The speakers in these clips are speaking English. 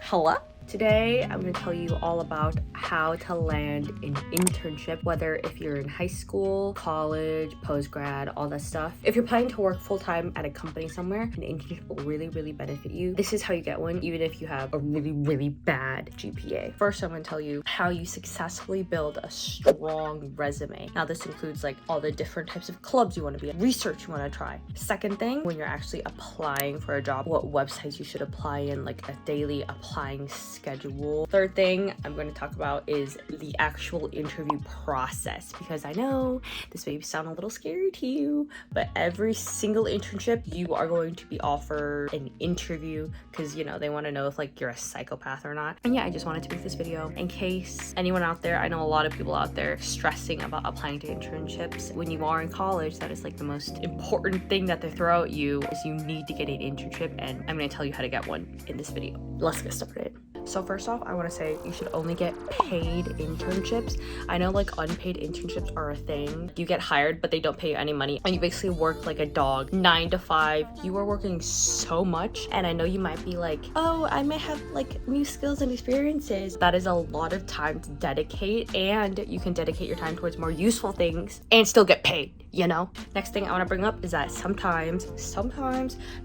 Hello? Today, I'm going to tell you all about how to land an internship, whether if you're in high school, college, postgrad, all that stuff. If you're planning to work full-time at a company somewhere, an internship will really benefit you. This is how you get one, even if you have a really bad GPA. First, I'm going to tell you how you successfully build a strong resume. Now, this includes like all the different types of clubs you want to be in, research you want to try. Second thing, when you're actually applying for a job, what websites you should apply in, like a daily applying schedule. Third thing I'm going to talk about is the actual interview process, because I know this may sound a little scary to you, but every single internship you are going to be offered an interview, because you know they want to know if like you're a psychopath or not. And yeah, I just wanted to make this video in case anyone out there, I know a lot of people out there stressing about applying to internships. When you are in college, that is like the most important thing that they throw at you, is you need to get an internship, and I'm going to tell you how to get one in this video. Let's get started. So first off, I want to say you should only get paid internships. I know like unpaid internships are a thing. You get hired, but they don't pay you any money, and you basically work like a dog, 9 to 5. You are working so much, and I know you might be like, oh, I may have like new skills and experiences. That is a lot of time to dedicate, and you can dedicate your time towards more useful things and still get paid, you know? Next thing I want to bring up is that sometimes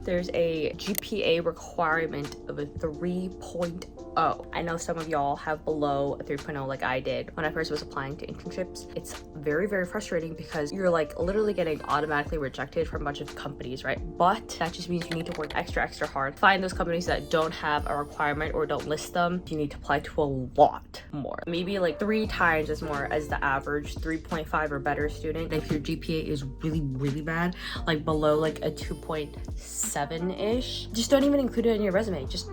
there's a GPA requirement of a 3.0. I know some of y'all have below a 3.0 like I did when I first was applying to internships. It's very frustrating because you're like literally getting automatically rejected from a bunch of companies, right? But that just means you need to work extra hard. Find those companies that don't have a requirement or don't list them. You need to apply to a lot more, maybe like 3 times as more as the average 3.5 or better student. And if your GPA is really bad, like below like a 2.7-ish, just don't even include it in your resume. Just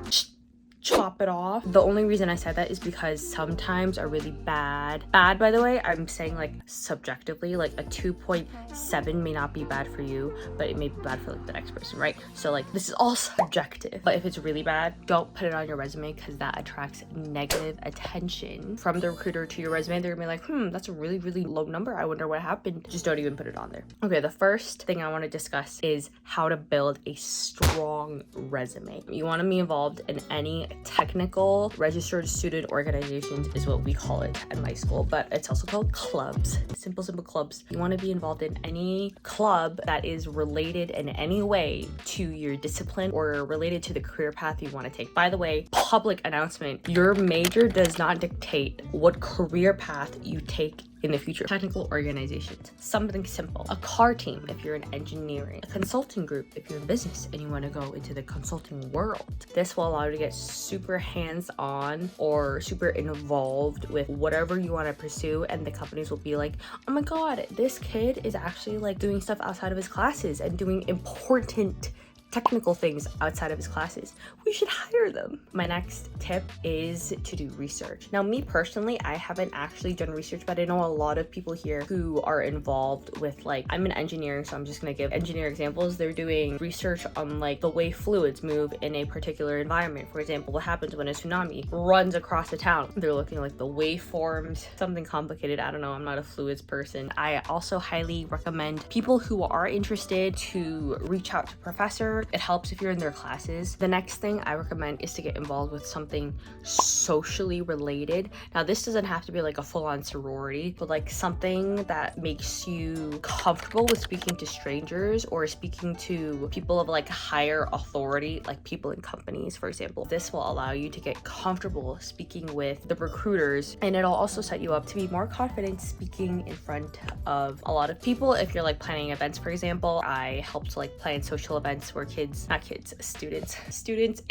chop it off. The only reason I said that is because sometimes are really bad, by the way, I'm saying like subjectively, like a 2.7 may not be bad for you, but it may be bad for like the next person, right? So like this is all subjective. But if it's really bad, don't put it on your resume, because that attracts negative attention from the recruiter to your resume. They're gonna be like, that's a really low number, I wonder what happened. Just don't even put it on there. Okay, the first thing I want to discuss is how to build a strong resume. You want to be involved in any technical registered student organizations, is what we call it at my school, but it's also called clubs. Simple clubs. You want to be involved in any club that is related in any way to your discipline or related to the career path you want to take. By the way, public announcement, your major does not dictate what career path you take in the future. Technical organizations, something simple. A car team if you're in engineering. A consulting group if you're in business and you want to go into the consulting world. This will allow you to get super hands-on or super involved with whatever you want to pursue, and the companies will be like, oh my god, this kid is actually like doing stuff outside of his classes and doing important technical things outside of his classes. We should hire them. My next tip is to do research. Now, me personally, I haven't actually done research, but I know a lot of people here who are involved with like, I'm in engineering, so I'm just gonna give engineer examples. They're doing research on like the way fluids move in a particular environment. For example, what happens when a tsunami runs across a town? They're looking like the waveforms, something complicated. I don't know, I'm not a fluids person. I also highly recommend people who are interested to reach out to professors. It helps if you're in their classes. The next thing I recommend is to get involved with something socially related. Now, this doesn't have to be like a full-on sorority, but like something that makes you comfortable with speaking to strangers or speaking to people of like higher authority, like people in companies, for example. This will allow you to get comfortable speaking with the recruiters, and it'll also set you up to be more confident speaking in front of a lot of people. If you're like planning events, for example, I helped like plan social events where students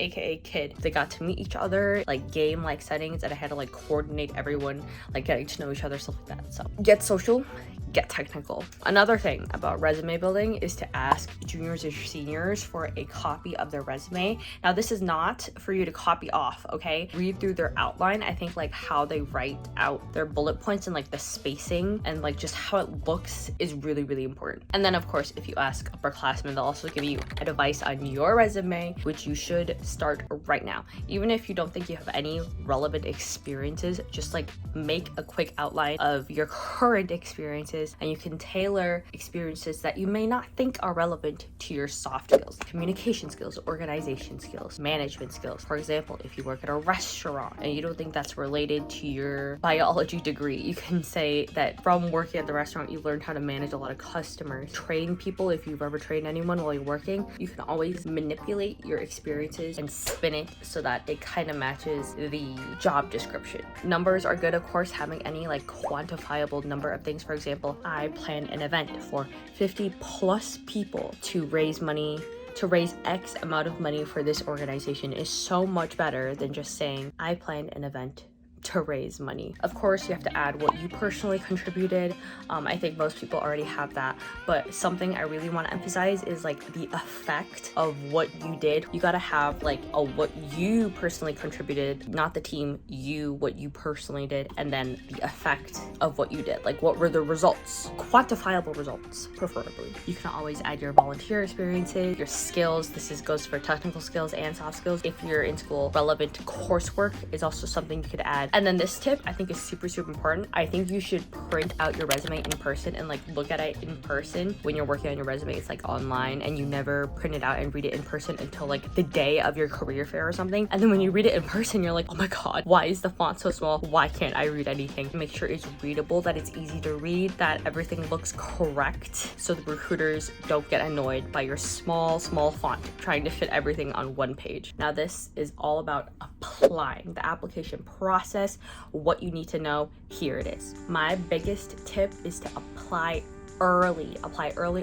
aka kid, they got to meet each other, like game like settings, and I had to like coordinate everyone, like getting to know each other, stuff like that. So get social, get technical. Another thing about resume building is to ask juniors or seniors for a copy of their resume. Now, this is not for you to copy off, okay? Read through their outline. I think like how they write out their bullet points and like the spacing and like just how it looks is really important. And then of course, if you ask upperclassmen, they'll also give you advice advice on your resume, which you should start right now. Even if you don't think you have any relevant experiences, just like make a quick outline of your current experiences, and you can tailor experiences that you may not think are relevant to your soft skills, communication skills, organization skills, management skills. For example, if you work at a restaurant and you don't think that's related to your biology degree, you can say that from working at the restaurant, you learned how to manage a lot of customers. Train people. If you've ever trained anyone while you're working, you can always manipulate your experiences and spin it so that it kind of matches the job description. Numbers are good, of course, having any like quantifiable number of things. For example, I planned an event for 50 plus people to raise money, to raise X amount of money for this organization is so much better than just saying I planned an event to raise money. Of course, you have to add what you personally contributed. I think most people already have that, but something I really want to emphasize is like the effect of what you did. You got to have like a what you personally contributed, not the team, what you personally did, and then the effect of what you did. Like what were the results? Quantifiable results, preferably. You can always add your volunteer experiences, your skills. Goes for technical skills and soft skills. If you're in school, relevant coursework is also something you could add. And then this tip I think is super important. I think you should print out your resume in person and like look at it in person. When you're working on your resume, it's like online and you never print it out and read it in person until like the day of your career fair or something. And then when you read it in person, you're like, oh my god, why is the font so small? Why can't I read anything? Make sure it's readable, that it's easy to read, that everything looks correct, so the recruiters don't get annoyed by your small font trying to fit everything on one page. Now this is all about applying, the application process, what you need to know. Here it is. My biggest tip is to apply early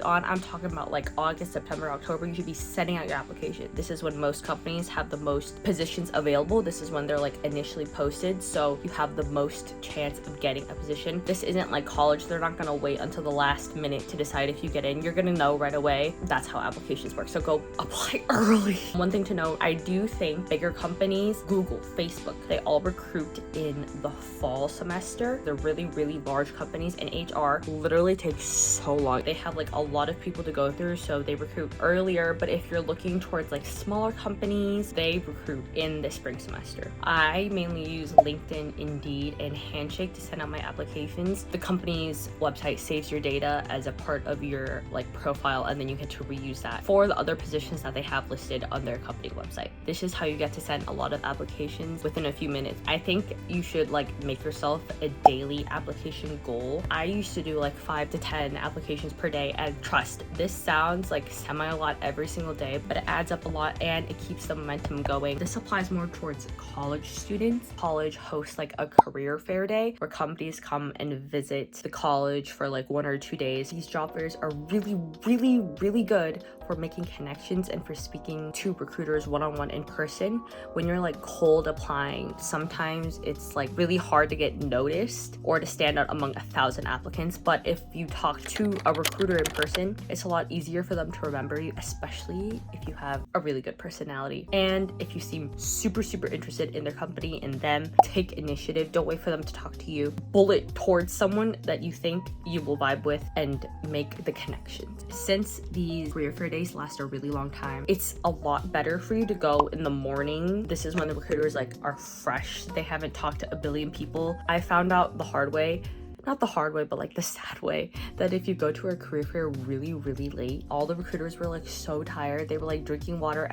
on. I'm talking about like August, September, October. You should be sending out your application. This is when most companies have the most positions available. This is when they're like initially posted, so you have the most chance of getting a position. This isn't like college. They're not gonna wait until the last minute to decide if you get in. You're gonna know right away. That's how applications work, so go apply early. One thing to note, I do think bigger companies, Google, Facebook, they all recruit in the fall semester. They're really large companies, and HR literally takes so long. They have like a lot of people to go through, so they recruit earlier. But if you're looking towards like smaller companies, they recruit in the spring semester. I mainly use LinkedIn, Indeed, and Handshake to send out my applications. The company's website saves your data as a part of your like profile, and then you get to reuse that for the other positions that they have listed on their company website. This is how you get to send a lot of applications within a few minutes. I think you should like make yourself a daily application goal. I used to do like 5 to 10 applications per day, and trust, this sounds like semi a lot every single day, but it adds up a lot and it keeps the momentum going. This applies more towards college students. College hosts like a career fair day where companies come and visit the college for like 1 or 2 days. These job fairs are really good for making connections and for speaking to recruiters one-on-one in person. When you're like cold applying, sometimes it's like really hard to get noticed or to stand out among 1,000 applicants. But if you talk to a recruiter in person, it's a lot easier for them to remember you, especially if you have a really good personality. And if you seem super interested in their company and them, take initiative. Don't wait for them to talk to you. Bullet towards someone that you think you will vibe with and make the connections. Since these career fair days last a really long time, it's a lot better for you to go in the morning. This is when the recruiters like are fresh. They haven't talked to a billion people. I found out the hard way, not the hard way, but like the sad way, that if you go to a career fair really late, all the recruiters were like so tired. They were like drinking water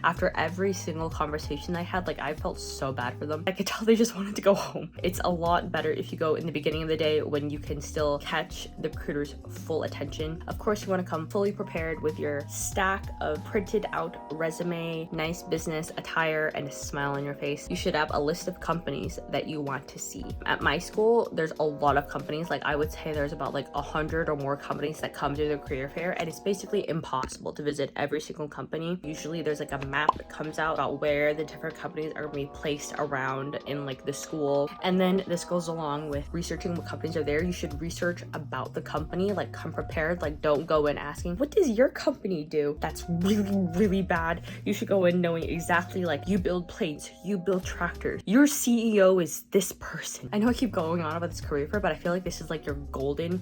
after every single conversation I had. Like I felt so bad for them. I could tell they just wanted to go home. It's a lot better if you go in the beginning of the day when you can still catch the recruiter's full attention. Of course, you want to come fully prepared with your stack of printed out resume, nice business attire, and a smile on your face. You should have a list of companies that you want to see. At my school, there's a lot of companies. Like I would say there's about like 100 or more companies that come to the career fair, and it's basically impossible to visit every single company. Usually there's like a map that comes out about where the different companies are going to be placed around in like the school, and then this goes along with researching what companies are there. You should research about the company, like come prepared. Like don't go in asking, what does your company do? That's really bad. You should go in knowing exactly like you build planes, you build tractors, your CEO is this person. I know I keep going on about this career fair, but I feel like this is like your golden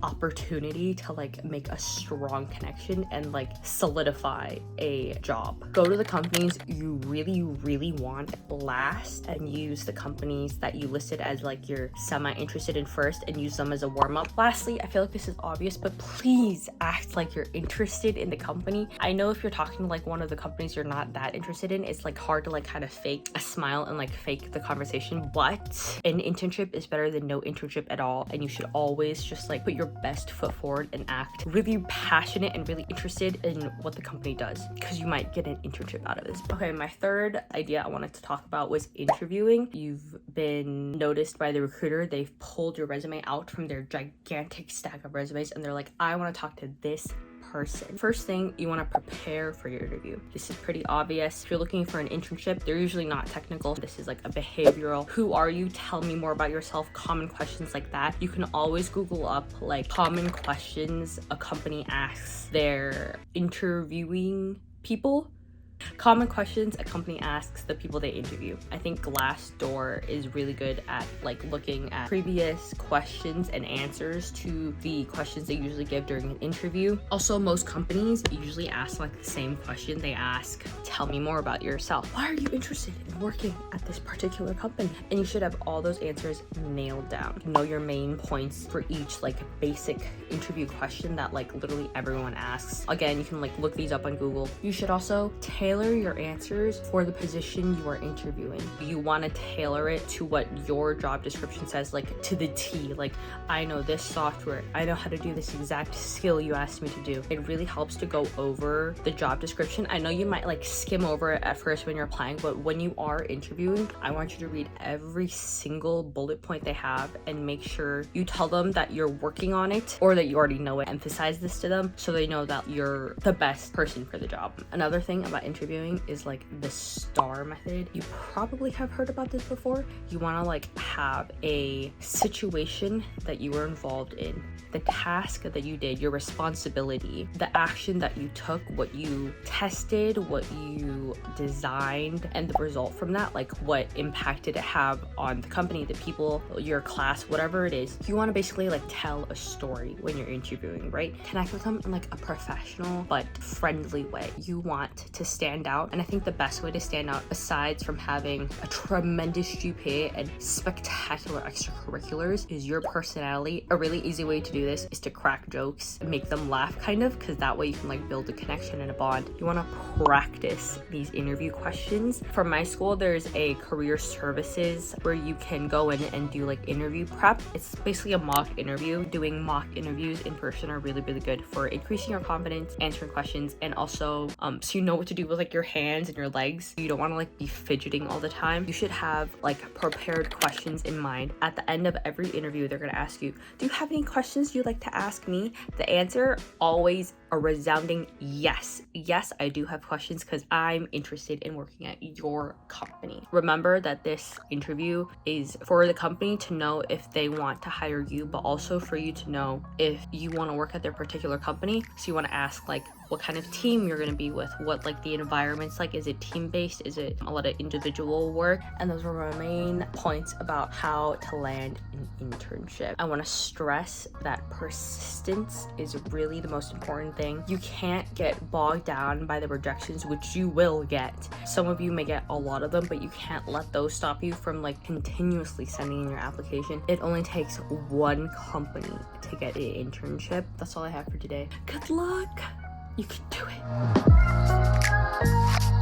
opportunity to like make a strong connection and like solidify a job. Go to the companies you really want last and use the companies that you listed as like you're semi-interested in first and use them as a warm-up. Lastly, I feel like this is obvious, but please act like you're interested in the company. I know if you're talking to like one of the companies you're not that interested in, it's like hard to like kind of fake a smile and like fake the conversation, but an internship is better than no internship at all, and you should always just like put your best foot forward and act really passionate and really interested in what the company does, because you might get an internship out of this. Okay, my third idea I wanted to talk about was interviewing. You've been noticed by the recruiter. They've pulled your resume out from their gigantic stack of resumes and they're like, I want to talk to this person. First thing, you want to prepare for your interview. This is pretty obvious. If you're looking for an internship, they're usually not technical. This is like a behavioral, who are you, tell me more about yourself, common questions like that. You can always Google up like common questions a company asks their interviewing people. Common questions a company asks the people they interview. I think Glassdoor is really good at like looking at previous questions and answers to the questions they usually give during an interview. Also, most companies usually ask like the same question. They ask, tell me more about yourself. Why are you interested in working at this particular company? And you should have all those answers nailed down. Know your main points for each like basic interview question that like literally everyone asks. Again, you can like look these up on Google. You should also tailor your answers for the position you are interviewing. You want to tailor it to what your job description says, like to the T. Like, I know this software, I know how to do this exact skill you asked me to do. It really helps to go over the job description. I know you might like skim over it at first when you're applying, but when you are interviewing, I want you to read every single bullet point they have and make sure you tell them that you're working on it or that you already know it. Emphasize this to them so they know that you're the best person for the job. Another thing about interviewing is like the STAR method. You probably have heard about this before. You want to like have a situation that you were involved in, the task that you did, your responsibility, the action that you took, what you tested, what you designed, and the result from that, like what impact did it have on the company, the people, your class, whatever it is. You want to basically like tell a story when you're interviewing, right? Connect with them in like a professional but friendly way. You want to stand out, and I think the best way to stand out, aside from having a tremendous GPA and spectacular extracurriculars, is your personality. A really easy way to do this is to crack jokes and make them laugh, kind of, because that way you can like build a connection and a bond. You want to practice these interview questions. From my school, there's a career services where you can go in and do like interview prep. It's basically a mock interview. Doing mock interviews in person are really good for increasing your confidence, answering questions, and also so you know what to do with like your hands and your legs. You don't want to like be fidgeting all the time. You should have like prepared questions in mind. At the end of every interview, they're going to ask you, do you have any questions you'd like to ask me? The answer, always a resounding yes. Yes, I do have questions because I'm interested in working at your company. Remember that this interview is for the company to know if they want to hire you, but also for you to know if you want to work at their particular company. So you want to ask like what kind of team you're going to be with, what like the environment's like. Is it team-based? Is it a lot of individual work? And those were my main points about how to land an internship. I want to stress that persistence is really the most important thing. You can't get bogged down by the rejections, which you will get. Some of you may get a lot of them, but you can't let those stop you from like continuously sending in your application. It only takes one company to get an internship. That's all I have for today. Good luck. You can do it.